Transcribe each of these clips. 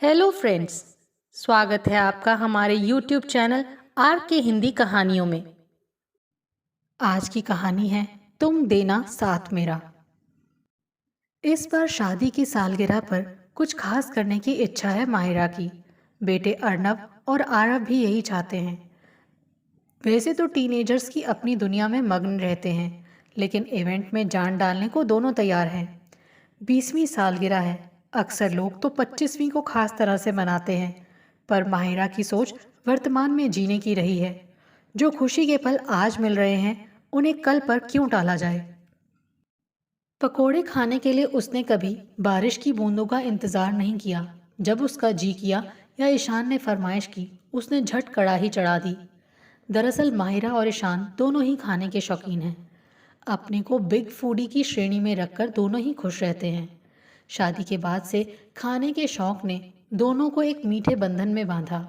Hello friends. स्वागत है आपका हमारे यूट्यूब चैनल आर के हिंदी कहानियों में। आज की कहानी है तुम देना साथ मेरा। इस बार शादी की सालगिरह पर कुछ खास करने की इच्छा है माहिरा की। बेटे अर्नव और आरव भी यही चाहते हैं। वैसे तो टीनेजर्स की अपनी दुनिया में मग्न रहते हैं, लेकिन इवेंट में जान डालने को दोनों तैयार हैं। 20वीं सालगिरह है। अक्सर लोग तो 25वीं को खास तरह से मनाते हैं, पर माहिरा की सोच वर्तमान में जीने की रही है। जो खुशी के पल आज मिल रहे हैं, उन्हें कल पर क्यों टाला जाए। पकोड़े खाने के लिए उसने कभी बारिश की बूंदों का इंतजार नहीं किया। जब उसका जी किया या ईशान ने फरमाइश की, उसने झट कड़ाही चढ़ा दी। दरअसल माहिरा और ईशान दोनों ही खाने के शौकीन हैं। अपने को बिग फूडी की श्रेणी में रखकर दोनों ही खुश रहते हैं। शादी के बाद से खाने के शौक ने दोनों को एक मीठे बंधन में बांधा।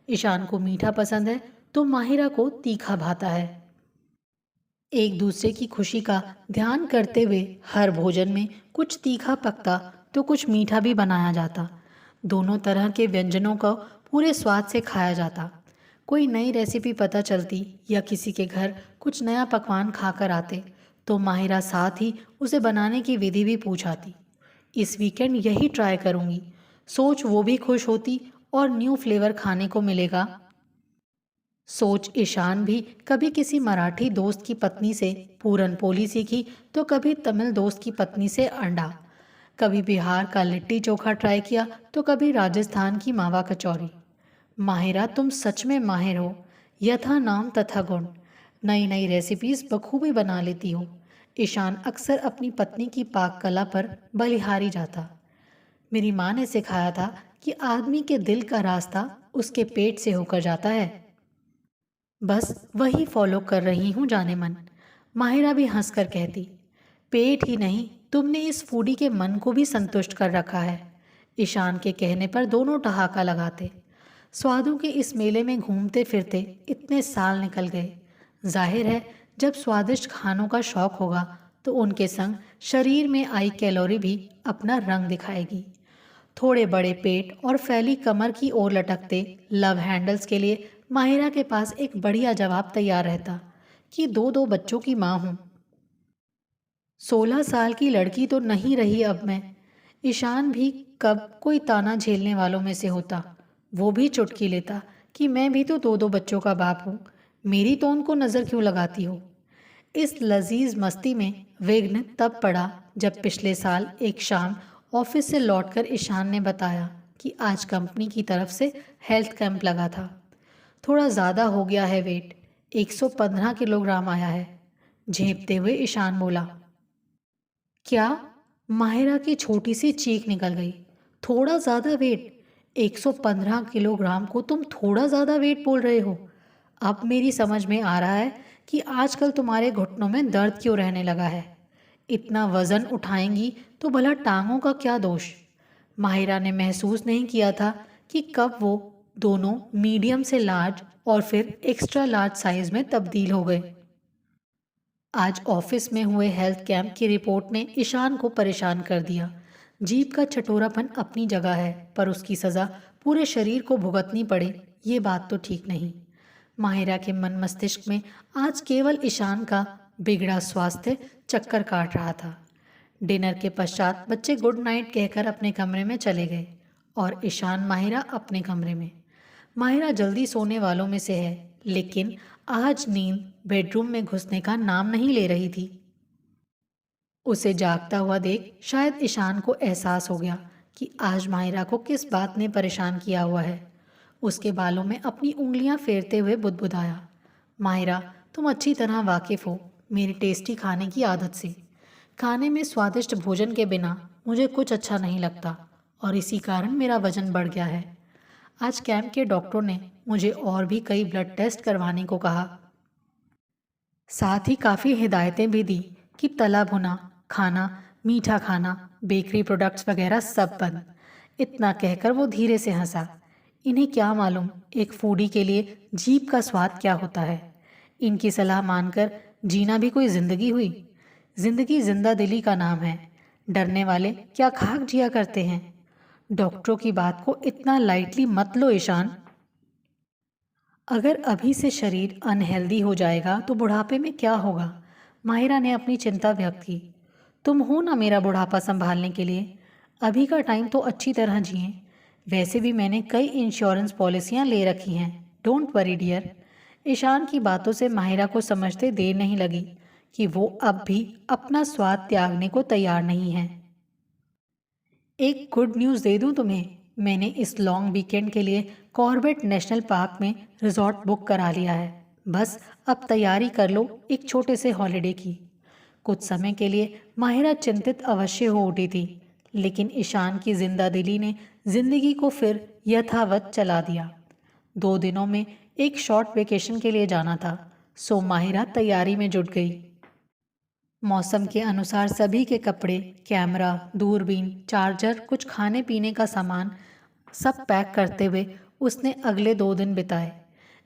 ईशान को मीठा पसंद है तो माहिरा को तीखा भाता है। एक दूसरे की खुशी का ध्यान करते हुए हर भोजन में कुछ तीखा पकता तो कुछ मीठा भी बनाया जाता। दोनों तरह के व्यंजनों को पूरे स्वाद से खाया जाता। कोई नई रेसिपी पता चलती या किसी के घर कुछ नया पकवान खाकर आते तो माहिरा साथ ही उसे बनाने की विधि भी पूछ आती। इस वीकेंड यही ट्राई करूंगी, सोच वो भी खुश होती और न्यू फ्लेवर खाने को मिलेगा। सोच ईशान भी कभी किसी मराठी दोस्त की पत्नी से पूरन पोली सीखी तो कभी तमिल दोस्त की पत्नी से अंडा। कभी बिहार का लिट्टी चोखा ट्राई किया तो कभी राजस्थान की मावा कचौरी। माहिरा तुम सच में माहिर हो, यथा नाम तथा गुण। नई नई रेसिपीज बखूबी बना लेती हो। ईशान अक्सर अपनी पत्नी की पाक कला पर बलिहारी जाता। मेरी माँ ने सिखाया था कि आदमी के दिल का रास्ता उसके पेट से होकर जाता है, बस वही फॉलो कर रही हूँ जाने मन। माहिरा भी हंसकर कहती, पेट ही नहीं, तुमने इस फूडी के मन को भी संतुष्ट कर रखा है। ईशान के कहने पर दोनों ठहाका लगाते। स्वादों के इस मेले में घूमते फिरते इतने साल निकल गए। जाहिर है जब स्वादिष्ट खानों का शौक होगा तो उनके संग शरीर में आई कैलोरी भी अपना रंग दिखाएगी। थोड़े बड़े पेट और फैली कमर की ओर लटकते लव हैंडल्स के लिए माहिरा के पास एक बढ़िया जवाब तैयार रहता कि दो दो बच्चों की माँ हूँ। 16 साल की लड़की तो नहीं रही अब मैं। ईशान भी कब कोई ताना झेलने वालों में से होता। वो भी चुटकी लेता कि मैं भी तो दो दो बच्चों का बाप हूँ, मेरी तोन को नज़र क्यों लगाती हो। इस लजीज मस्ती में विघ्न तब पड़ा जब पिछले साल एक शाम ऑफिस से लौटकर ईशान ने बताया कि आज कंपनी की तरफ से हेल्थ कैंप लगा था। थोड़ा ज़्यादा हो गया है वेट, 115 किलोग्राम आया है। झेंपते हुए ईशान बोला। क्या? माहिरा की छोटी सी चीख निकल गई। थोड़ा ज़्यादा वेट? 115 किलोग्राम को तुम थोड़ा ज़्यादा वेट बोल रहे हो? अब मेरी समझ में आ रहा है कि आजकल तुम्हारे घुटनों में दर्द क्यों रहने लगा है। इतना वज़न उठाएंगी तो भला टांगों का क्या दोष। माहिरा ने महसूस नहीं किया था कि कब वो दोनों मीडियम से लार्ज और फिर एक्स्ट्रा लार्ज साइज में तब्दील हो गए। आज ऑफिस में हुए हेल्थ कैंप की रिपोर्ट ने ईशान को परेशान कर दिया। जीभ का चटोरापन अपनी जगह है, पर उसकी सज़ा पूरे शरीर को भुगतनी पड़े, ये बात तो ठीक नहीं। माहिरा के मन मस्तिष्क में आज केवल ईशान का बिगड़ा स्वास्थ्य चक्कर काट रहा था। डिनर के पश्चात बच्चे गुड नाइट कहकर अपने कमरे में चले गए और ईशान माहिरा अपने कमरे में। माहिरा जल्दी सोने वालों में से है, लेकिन आज नींद बेडरूम में घुसने का नाम नहीं ले रही थी। उसे जागता हुआ देख शायद ईशान को एहसास हो गया कि आज माहिरा को किस बात ने परेशान किया हुआ है। उसके बालों में अपनी उंगलियां फेरते हुए बुदबुदाया, माहिरा तुम अच्छी तरह वाकिफ हो मेरी टेस्टी खाने की आदत से। खाने में स्वादिष्ट भोजन के बिना मुझे कुछ अच्छा नहीं लगता और इसी कारण मेरा वजन बढ़ गया है। आज कैंप के डॉक्टरों ने मुझे और भी कई ब्लड टेस्ट करवाने को कहा। साथ ही काफ़ी हिदायतें भी दी कि तला भुना खाना, मीठा खाना, बेकरी प्रोडक्ट्स वगैरह सब बंद। इतना कहकर वो धीरे से हंसा। इन्हें क्या मालूम एक फूडी के लिए जीभ का स्वाद क्या होता है। इनकी सलाह मानकर जीना भी कोई जिंदगी हुई। जिंदगी जिंदा दिली का नाम है। डरने वाले क्या खाक जिया करते हैं। डॉक्टरों की बात को इतना लाइटली मत लो ईशान। अगर अभी से शरीर अनहेल्दी हो जाएगा तो बुढ़ापे में क्या होगा? माहिरा ने अपनी चिंता व्यक्त की। तुम हो ना मेरा बुढ़ापा संभालने के लिए। अभी का टाइम तो अच्छी तरह जिए। वैसे भी मैंने कई इंश्योरेंस पॉलिसियां ले रखी हैं। Don't worry dear. ईशान की बातों से माहिरा को समझते देर नहीं लगी कि वो अब भी अपना स्वाद त्यागने को तैयार नहीं है। एक गुड न्यूज़ दे दूं तुम्हें। मैंने इस लॉन्ग वीकेंड के लिए कॉर्बेट नेशनल पार्क में रिजॉर्ट बुक करा लिया है। बस अब तैयारी कर लो एक छोटे से हॉलिडे की। कुछ समय के लिए माहिरा चिंतित अवश्य हो उठी थी, लेकिन ईशान की जिंदा दिली ने जिंदगी को फिर यथावत चला दिया। 2 दिनों में एक शॉर्ट वेकेशन के लिए जाना था, सो माहिरा तैयारी में जुट गई। मौसम के अनुसार सभी के कपड़े, कैमरा, दूरबीन, चार्जर, कुछ खाने पीने का सामान सब पैक करते हुए उसने अगले 2 दिन बिताए।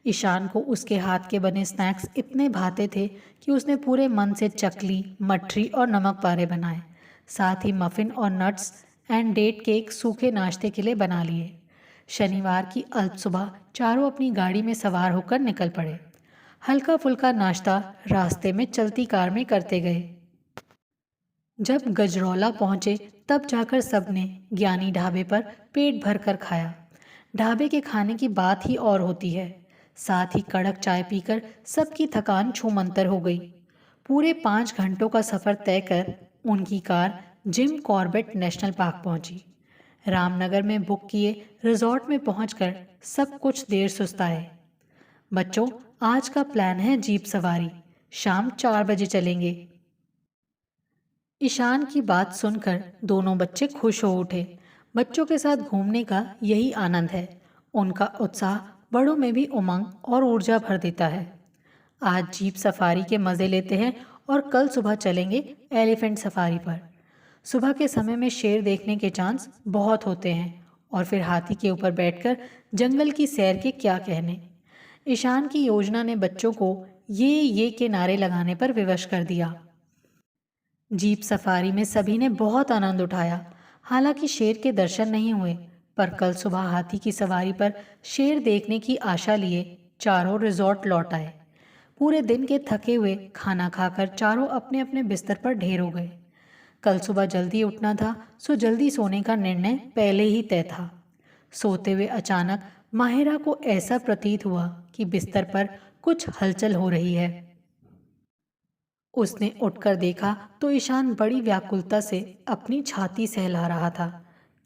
ईशान को उसके हाथ के बने स्नैक्स इतने भाते थे कि उसने पूरे मन से चकली, मठरी और नमक पारे बनाए। साथ ही मफिन और नट्स एंड डेट केक सूखे नाश्ते के लिए बना लिए। शनिवार की अल्प सुबह चारों अपनी गाड़ी में सवार होकर निकल पड़े। हल्का फुल्का नाश्ता रास्ते में चलती कार में करते गए। जब गजरौला पहुंचे तब जाकर सबने ज्ञानी ढाबे पर पेट भर कर खाया। ढाबे के खाने की बात ही और होती है। साथ ही कड़क चाय पीकर सबकी थकान छूमंतर हो गई। पूरे 5 घंटों का सफ़र तय कर उनकी car Jim Corbett national park पहुंची। रामनगर में बुक किए रिजॉर्ट में पहुंचकर सब कुछ देर सुस्ताए। बच्चों, आज का प्लान है जीप सवारी। शाम 4 बजे चलेंगे। ईशान की बात सुनकर दोनों बच्चे खुश हो उठे। बच्चों के साथ घूमने का यही आनंद है। उनका उत्साह बड़ों में भी उमंग और ऊर्जा भर देता है। आज जीप सफारी के मज़े लेते हैं और कल सुबह चलेंगे एलिफेंट सफारी पर। सुबह के समय में शेर देखने के चांस बहुत होते हैं और फिर हाथी के ऊपर बैठकर जंगल की सैर के क्या कहने। ईशान की योजना ने बच्चों को ये के नारे लगाने पर विवश कर दिया। जीप सफारी में सभी ने बहुत आनंद उठाया। हालांकि शेर के दर्शन नहीं हुए, पर कल सुबह हाथी की सवारी पर शेर देखने की आशा लिए चारों रिजॉर्ट लौट आए। पूरे दिन के थके हुए खाना खाकर चारों अपने अपने बिस्तर पर ढेर हो गए। कल सुबह जल्दी उठना था, सो जल्दी सोने का निर्णय पहले ही तय था। सोते हुए अचानक माहिरा को ऐसा प्रतीत हुआ कि बिस्तर पर कुछ हलचल हो रही है। उसने उठकर देखा तो ईशान बड़ी व्याकुलता से अपनी छाती सहला रहा था।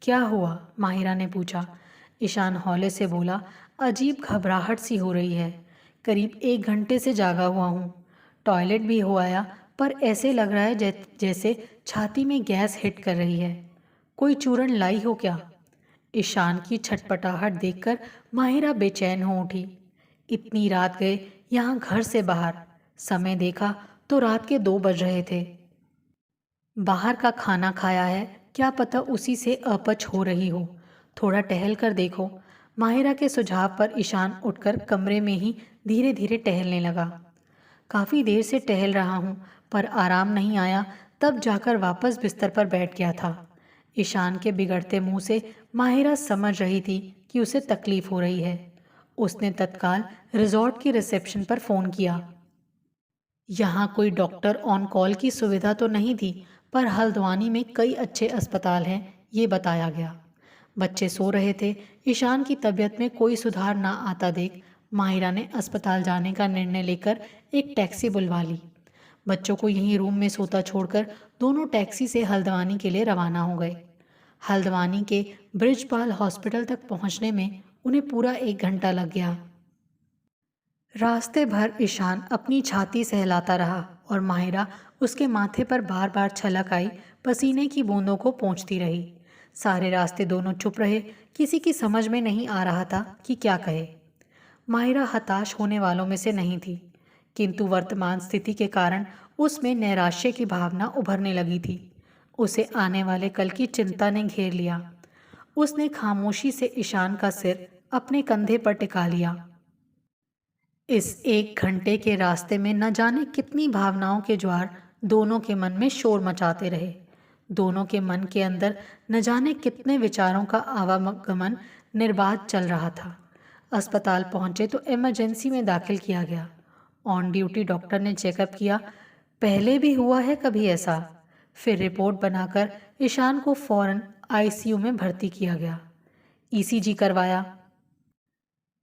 क्या हुआ? माहिरा ने पूछा। ईशान हौले से बोला, अजीब घबराहट सी हो रही है। करीब 1 घंटे से जागा हुआ हूँ। टॉयलेट भी हो आया, पर ऐसे लग रहा है जैसे छाती में गैस हिट कर रही है। कोई चूरन लाई हो क्या? ईशान की छटपटाहट देखकर माहिरा बेचैन हो उठी। इतनी रात गए यहाँ घर से बाहर। समय देखा तो रात के 2 बज रहे थे। बाहर का खाना खाया है, क्या पता उसी से अपच हो रही हो। थोड़ा टहल कर देखो। माहिरा के सुझाव पर ईशान उठकर कमरे में ही धीरे धीरे टहलने लगा। काफ़ी देर से टहल रहा हूँ, पर आराम नहीं आया, तब जाकर वापस बिस्तर पर बैठ गया था। ईशान के बिगड़ते मुंह से माहिरा समझ रही थी कि उसे तकलीफ हो रही है। उसने तत्काल रिजॉर्ट की रिसेप्शन पर फ़ोन किया। यहाँ कोई डॉक्टर ऑन कॉल की सुविधा तो नहीं थी, पर हल्द्वानी में कई अच्छे अस्पताल हैं, ये बताया गया। बच्चे सो रहे थे। ईशान की तबीयत में कोई सुधार ना आता देख माहिरा ने अस्पताल जाने का निर्णय लेकर एक टैक्सी बुलवा ली। बच्चों को यहीं रूम में सोता छोड़कर दोनों टैक्सी से हल्द्वानी के लिए रवाना हो गए। हल्द्वानी के ब्रिजपाल हॉस्पिटल तक पहुंचने में उन्हें पूरा 1 घंटा लग गया। रास्ते भर ईशान अपनी छाती सहलाता रहा और माहिरा उसके माथे पर बार बार छलक आई पसीने की बूंदों को पोंछती रही। सारे रास्ते दोनों चुप रहे। किसी की समझ में नहीं आ रहा था कि क्या कहे। माहिरा हताश होने वालों में से नहीं थी, किंतु वर्तमान स्थिति के कारण उसमें नैराश्य की भावना उभरने लगी थी। उसे आने वाले कल की चिंता ने घेर लिया। उसने खामोशी से ईशान का सिर अपने कंधे पर टिका लिया। इस 1 घंटे के रास्ते में न जाने कितनी भावनाओं के ज्वार दोनों के मन में शोर मचाते रहे। दोनों के मन के अंदर न जाने कितने विचारों का आवागमन निर्बाध चल रहा था। अस्पताल पहुंचे तो इमरजेंसी में दाखिल किया गया। ऑन ड्यूटी डॉक्टर ने चेकअप किया। पहले भी हुआ है कभी ऐसा? फिर रिपोर्ट बनाकर ईशान को फौरन आईसीयू में भर्ती किया गया। ईसीजी करवाया।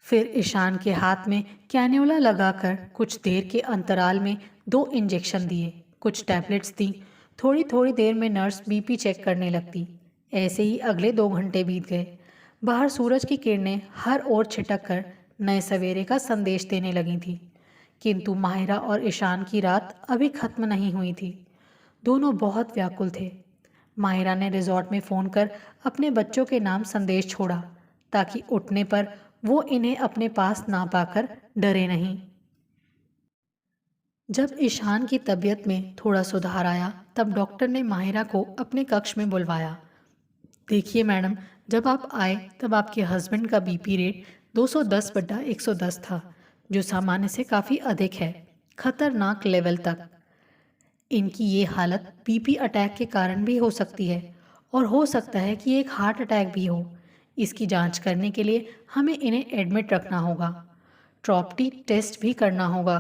फिर ईशान के हाथ में कैन्यूला लगाकर कुछ देर के अंतराल में 2 इंजेक्शन दिए, कुछ टैबलेट्स दी। थोड़ी थोड़ी देर में नर्स बीपी चेक करने लगती। ऐसे ही अगले 2 घंटे बीत गए। बाहर सूरज की किरणें हर ओर छिटक कर नए सवेरे का संदेश देने लगी थी। किंतु माहिरा और ईशान की रात अभी खत्म नहीं हुई थी। दोनों बहुत व्याकुल थे। माहिरा ने रिजॉर्ट में फ़ोन कर अपने बच्चों के नाम संदेश छोड़ा ताकि उठने पर वो इन्हें अपने पास ना पाकर डरे नहीं। जब ईशान की तबीयत में थोड़ा सुधार आया तब डॉक्टर ने माहिरा को अपने कक्ष में बुलवाया। देखिए मैडम, जब आप आए तब आपके हस्बैंड का बीपी रेट 210/110 था, जो सामान्य से काफ़ी अधिक है, खतरनाक लेवल तक। इनकी ये हालत बीपी अटैक के कारण भी हो सकती है और हो सकता है कि एक हार्ट अटैक भी हो। इसकी जांच करने के लिए हमें इन्हें एडमिट रखना होगा। ट्रॉपटी टेस्ट भी करना होगा।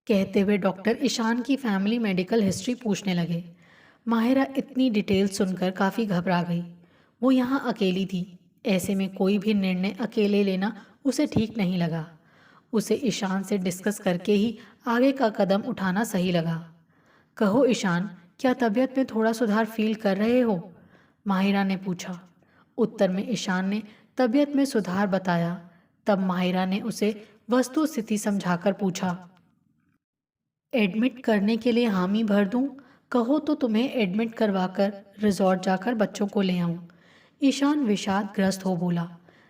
कहते हुए डॉक्टर ईशान की फैमिली मेडिकल हिस्ट्री पूछने लगे। माहिरा इतनी डिटेल सुनकर काफ़ी घबरा गई। वो यहाँ अकेली थी। ऐसे में कोई भी निर्णय अकेले लेना उसे ठीक नहीं लगा। उसे ईशान से डिस्कस करके ही आगे का कदम उठाना सही लगा। कहो ईशान, क्या तबीयत में थोड़ा सुधार फील कर रहे हो? माहिरा ने पूछा। उत्तर में ईशान ने तबीयत में सुधार बताया। तब माहिरा ने उसे वस्तु स्थिति समझाकर पूछा, एडमिट करने के लिए हामी भर दूं? कहो तो तुम्हें एडमिट करवाकर रिजॉर्ट जाकर बच्चों को ले आऊं। ईशान विषादग्रस्त हो बोला,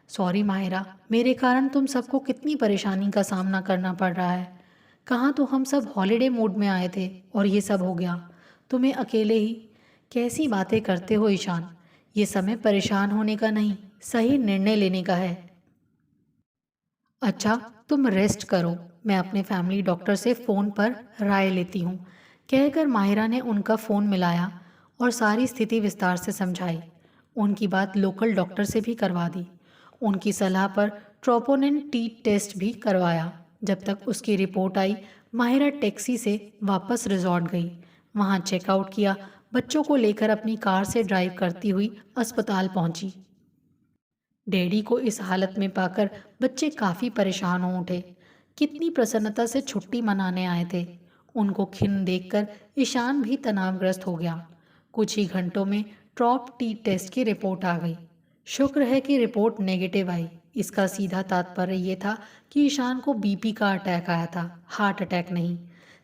सॉरी माहिरा, मेरे कारण तुम सबको कितनी परेशानी का सामना करना पड़ रहा है। कहाँ तो हम सब हॉलिडे मूड में आए थे और ये सब हो गया। तुम्हें अकेले ही। कैसी बातें करते हो ईशान? ये समय परेशान होने का नहीं, सही निर्णय लेने का है। अच्छा, तुम रेस्ट करो, मैं अपने फैमिली डॉक्टर से फ़ोन पर राय लेती हूँ, कहकर माहिरा ने उनका फ़ोन मिलाया और सारी स्थिति विस्तार से समझाई। उनकी बात लोकल डॉक्टर से भी करवा दी। उनकी सलाह पर ट्रोपोनिन टी टेस्ट भी करवाया। जब तक उसकी रिपोर्ट आई, माहिरा टैक्सी से वापस रिजॉर्ट गई। वहाँ चेकआउट किया। बच्चों को लेकर अपनी कार से ड्राइव करती हुई अस्पताल पहुँची। डैडी को इस हालत में पाकर बच्चे काफ़ी परेशान हो उठे। कितनी प्रसन्नता से छुट्टी मनाने आए थे। उनको खिन्न देखकर ईशान भी तनावग्रस्त हो गया। कुछ ही घंटों में ट्रॉप टी टेस्ट की रिपोर्ट आ गई। शुक्र है कि रिपोर्ट नेगेटिव आई। इसका सीधा तात्पर्य ये था कि ईशान को बीपी का अटैक आया था, हार्ट अटैक नहीं।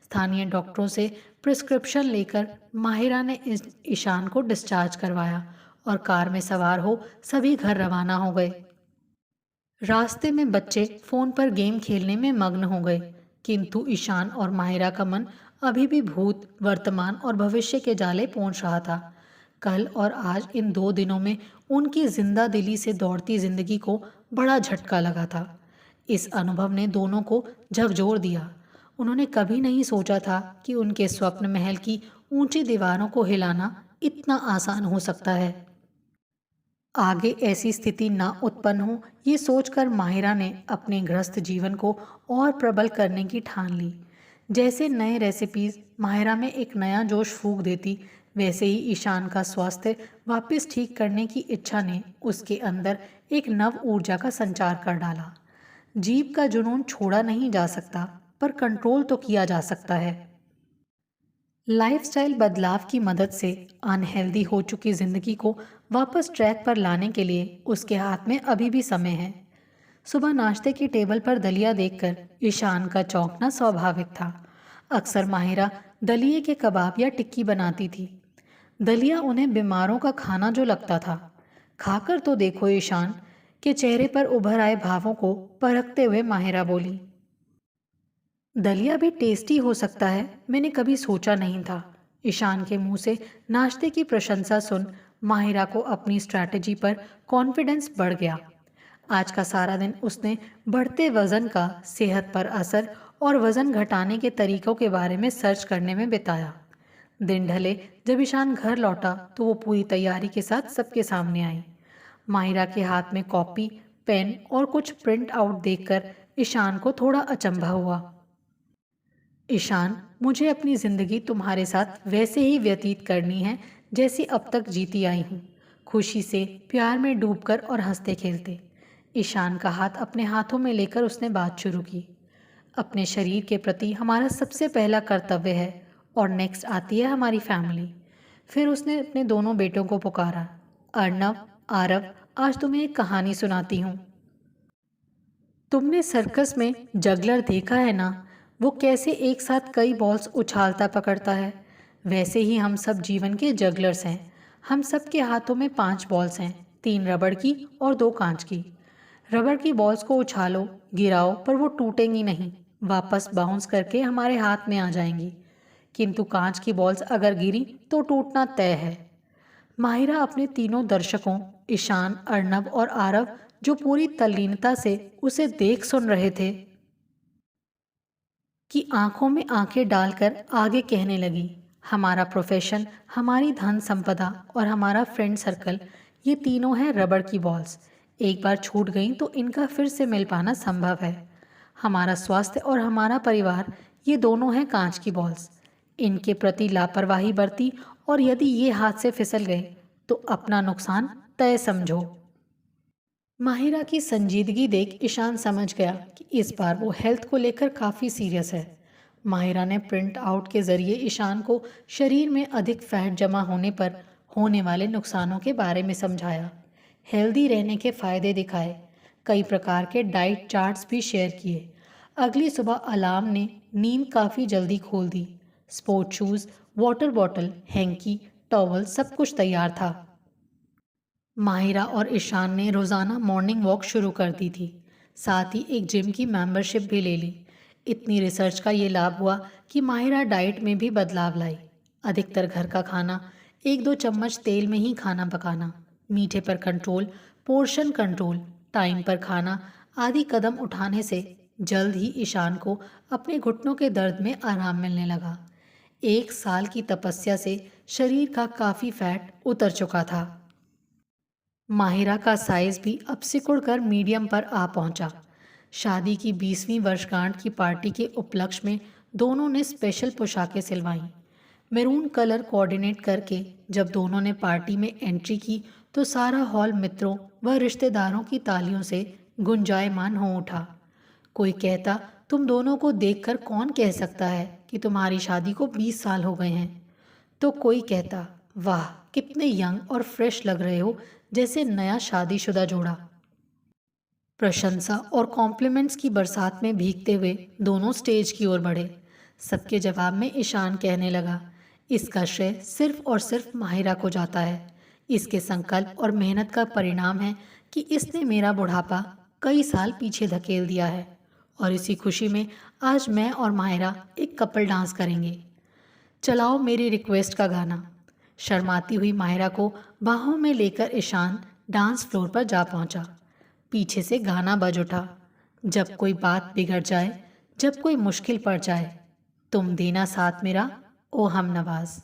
स्थानीय डॉक्टरों से प्रिस्क्रिप्शन लेकर माहिरा ने ईशान को डिस्चार्ज करवाया और कार में सवार हो सभी घर रवाना हो गए। रास्ते में बच्चे फोन पर गेम खेलने में मग्न हो गए, किंतु ईशान और माहिरा का मन अभी भी भूत, वर्तमान और भविष्य के जाले पहुंच रहा था। कल और आज इन 2 दिनों में उनकी जिंदा दिली से दौड़ती जिंदगी को बड़ा झटका लगा था। इस अनुभव ने दोनों को झकझोर दिया। उन्होंने कभी नहीं सोचा था कि उनके स्वप्न महल की ऊंची दीवारों को हिलाना इतना आसान हो सकता है। आगे ऐसी स्थिति ना उत्पन्न हो, ये सोचकर माहिरा ने अपने गृहस्थ जीवन को और प्रबल करने की ठान ली। जैसे नए रेसिपीज माहिरा में एक नया जोश फूंक देती, वैसे ही ईशान का स्वास्थ्य वापस ठीक करने की इच्छा ने उसके अंदर एक नव ऊर्जा का संचार कर डाला। जीभ का जुनून छोड़ा नहीं जा सकता, पर कंट्रोल तो किया जा सकता है। लाइफस्टाइल बदलाव की मदद से अनहेल्दी हो चुकी जिंदगी को वापस ट्रैक पर लाने के लिए उसके हाथ में अभी भी समय है। सुबह नाश्ते की टेबल पर दलिया देखकर ईशान का चौंकना स्वाभाविक था। अक्सर माहिरा दलिये के कबाब या टिक्की बनाती थी। दलिया उन्हें बीमारों का खाना जो लगता था। खाकर तो देखो ईशान, के चेहरे पर उभर आए भावों को परखते हुए माहिरा बोली। दलिया भी टेस्टी हो सकता है, मैंने कभी सोचा नहीं था। ईशान के मुंह से नाश्ते की प्रशंसा सुन माहिरा को अपनी स्ट्रैटेजी पर कॉन्फिडेंस बढ़ गया। आज का सारा दिन उसने बढ़ते वजन का सेहत पर असर और वजन घटाने के तरीकों के बारे में सर्च करने में बिताया। दिन ढले जब ईशान घर लौटा तो वो पूरी तैयारी के साथ सबके सामने आई। माहिरा के हाथ में कॉपी, पेन और कुछ प्रिंट आउट देखकर ईशान को थोड़ा अचंभा हुआ। ईशान, मुझे अपनी ज़िंदगी तुम्हारे साथ वैसे ही व्यतीत करनी है जैसी अब तक जीती आई हूँ, खुशी से, प्यार में डूबकर और हंसते खेलते। ईशान का हाथ अपने हाथों में लेकर उसने बात शुरू की। अपने शरीर के प्रति हमारा सबसे पहला कर्तव्य है और नेक्स्ट आती है हमारी फैमिली। फिर उसने अपने दोनों बेटों को पुकारा। अर्नव, आरव, आज तुम्हें एक कहानी सुनाती हूँ। तुमने सर्कस में जगलर देखा है ना, वो कैसे एक साथ कई बॉल्स उछालता पकड़ता है। वैसे ही हम सब जीवन के जगलर्स हैं। हम सब के हाथों में 5 बॉल्स हैं, 3 रबड़ की और 2 कांच की। रबड़ की बॉल्स को उछालो, गिराओ, पर वो टूटेंगी नहीं, वापस बाउंस करके हमारे हाथ में आ जाएंगी। किंतु कांच की बॉल्स अगर गिरी तो टूटना तय है। माहिरा अपने तीनों दर्शकों ईशान, अर्नब और आरव, जो पूरी तल्लीनता से उसे देख सुन रहे थे, की आंखों में आंखें डालकर आगे कहने लगी। हमारा प्रोफेशन, हमारी धन संपदा और हमारा फ्रेंड सर्कल, ये तीनों हैं रबड़ की बॉल्स। एक बार छूट गई तो इनका फिर से मिल पाना संभव है। हमारा स्वास्थ्य और हमारा परिवार, ये दोनों हैं कांच की बॉल्स। इनके प्रति लापरवाही बरती और यदि ये हाथ से फिसल गए तो अपना नुकसान तय समझो। माहिरा की संजीदगी देख ईशान समझ गया कि इस बार वो हेल्थ को लेकर काफ़ी सीरियस है। माहिरा ने प्रिंट आउट के ज़रिए ईशान को शरीर में अधिक फैट जमा होने पर होने वाले नुकसानों के बारे में समझाया, हेल्दी रहने के फ़ायदे दिखाए, कई प्रकार के डाइट चार्ट्स भी शेयर किए। अगली सुबह अलार्म ने नींद काफ़ी जल्दी खोल दी। Sport shoes, water bottle, hanky, towel, सब कुछ तैयार था। माहिरा और ईशान ने रोज़ाना मॉर्निंग वॉक शुरू कर दी थी, साथ ही एक जिम की मेंबरशिप भी ले ली। इतनी रिसर्च का ये लाभ हुआ कि माहिरा डाइट में भी बदलाव लाई। अधिकतर घर का खाना, 1-2 चम्मच तेल में ही खाना पकाना, मीठे पर कंट्रोल, पोर्शन कंट्रोल, टाइम पर खाना आदि कदम उठाने से जल्द ही ईशान को अपने घुटनों के दर्द में आराम मिलने लगा। 1 साल की तपस्या से शरीर का काफ़ी फैट उतर चुका था। माहिरा का साइज भी अब सिकुड़कर मीडियम पर आ पहुंचा। शादी की 20वीं वर्षगांठ की पार्टी के उपलक्ष्य में दोनों ने स्पेशल पोशाकें सिलवाईं। मैरून कलर कोऑर्डिनेट करके जब दोनों ने पार्टी में एंट्री की तो सारा हॉल मित्रों व रिश्तेदारों की तालियों से गुंजायमान हो उठा। कोई कहता, तुम दोनों को देखकर कौन कह सकता है कि तुम्हारी शादी को 20 साल हो गए हैं। तो कोई कहता, वाह कितने यंग और फ्रेश लग रहे हो, जैसे नया शादीशुदा जोड़ा। प्रशंसा और कॉम्प्लीमेंट्स की बरसात में भीगते हुए दोनों स्टेज की ओर बढ़े। सबके जवाब में ईशान कहने लगा, इसका श्रेय सिर्फ और सिर्फ माहिरा को जाता है। इसके संकल्प और मेहनत का परिणाम है कि इसने मेरा बुढ़ापा कई साल पीछे धकेल दिया है और इसी खुशी में आज मैं और माहिरा एक कपल डांस करेंगे। चलाओ मेरी रिक्वेस्ट का गाना। शर्माती हुई माहिरा को बाहों में लेकर ईशान डांस फ्लोर पर जा पहुंचा। पीछे से गाना बज उठा, जब कोई बात बिगड़ जाए, जब कोई मुश्किल पड़ जाए, तुम देना साथ मेरा, ओ हम नवाज।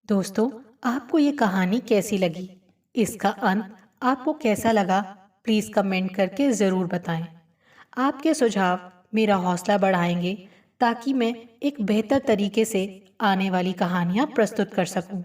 दोस्तों, आपको ये कहानी कैसी लगी? इसका अंत आपको कैसा लगा? प्लीज़ कमेंट करके ज़रूर बताएं। आपके सुझाव मेरा हौसला बढ़ाएंगे ताकि मैं एक बेहतर तरीके से आने वाली कहानियाँ प्रस्तुत कर सकूं।